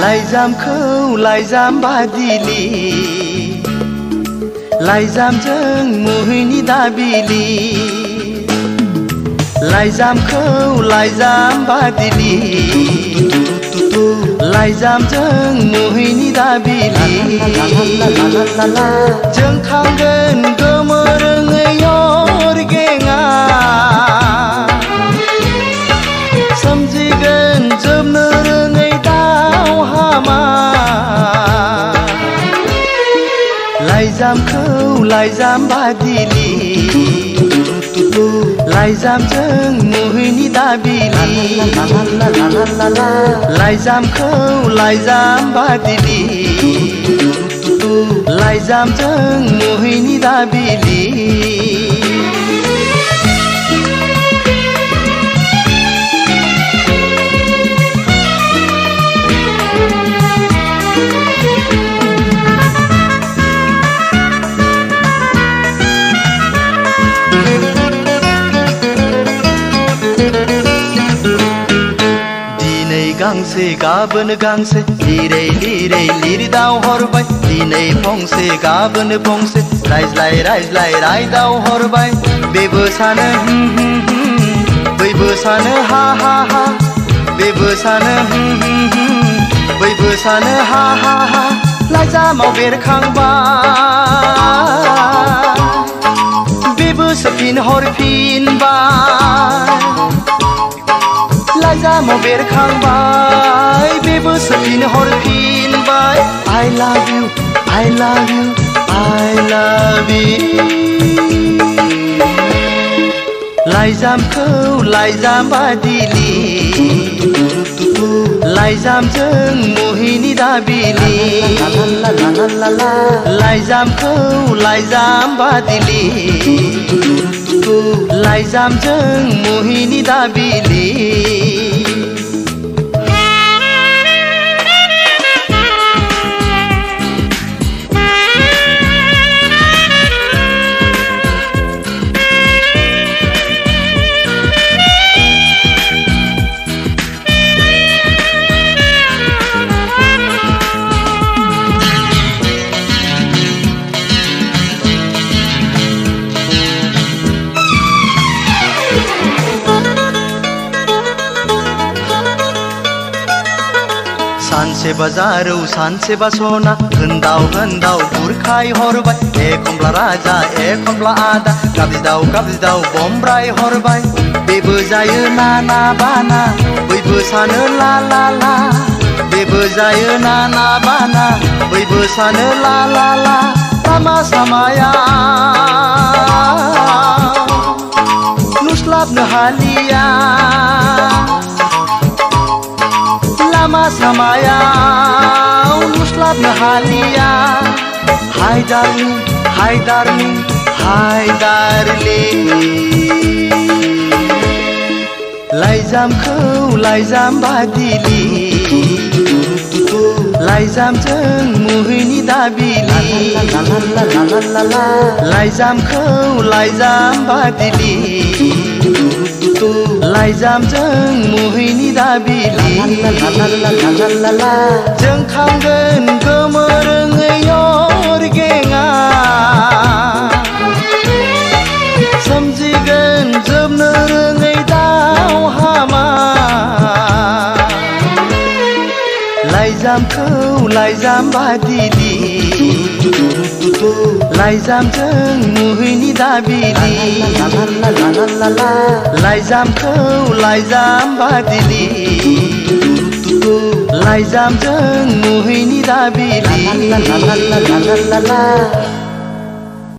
लाइजामखौ लाइजाम बादिलि लाइजामजों मुहिनि दाबिलि लाइजामखौ लाइजाम बादिलि लाइजामजों मुहिनि दाबिलि जोंखांगोन गोमोरोङै अरगेङा सोमजिगोन जोबनो रोङै दावहामा लाइजामखौ लाइजाम बादिलि लाइजामजों मुहिनि दाबिलि लाइजामखौ लाइजाम बादिलि लाइजामजों मुहिनि दाबिलि गांसे गाबोन गांसे लिरै लिरै लिरदाव हरबाय दिनै फंसे गाबोन फंसे रायज्लाय रायज्लाय रायदाव हरबाय बेबो सानो बैबो सानो हा हा हा बेबो सानो बैबो सानो हा हा हा लाइजामाव बेरखांबाय बेबो सोफिन हरफिनबाय लाइजामाव बेरखांबाय बेबो सोफिन हरफिनबाय I love you I love you I love you लाइजामखौ लाइजाम बादिलि लाइजामजों मुहिनि दाबिलि लाइजामखौ लाइजाम बादिलि लाइजामजों मुहिनि दाबिलि सानसे बाजारौ सानसे बासना होनदाव होनदाव बुरखाय हरबाय एखमब्ला राजा एखमब्ला आदा गाबज्रिदाव बमब्राय हरबाय बेबो जायो नाना बाना बैबो सानो ला ला ला बेबो जायो नाना बाना बैबो सानो ला ला ला लामा सामाया नुस्लाबनो हालिया लामा सामायाव नुस्लाबनो हालिया हाय डार्लिं हाय डार्लिं हाय डार्लिं लाइजामखौ लाइजाम बादिलि लाइजामजों मुहिनि दाबिलि लाइजामखौ लाइजाम बादिलि लाइजामजों मुहिनि दाबिलि जोंखांगोन गोमोरोङै अरगेङा सोमजिगोन जोबनो रोङै दावहामा लाइजामखौ लाइजाम बादिलि लाइजामजों मुहिनि दाबिलि लाइजामखौ लाइजाम बादिलि लाइजामजों मुहिनि दाबिलि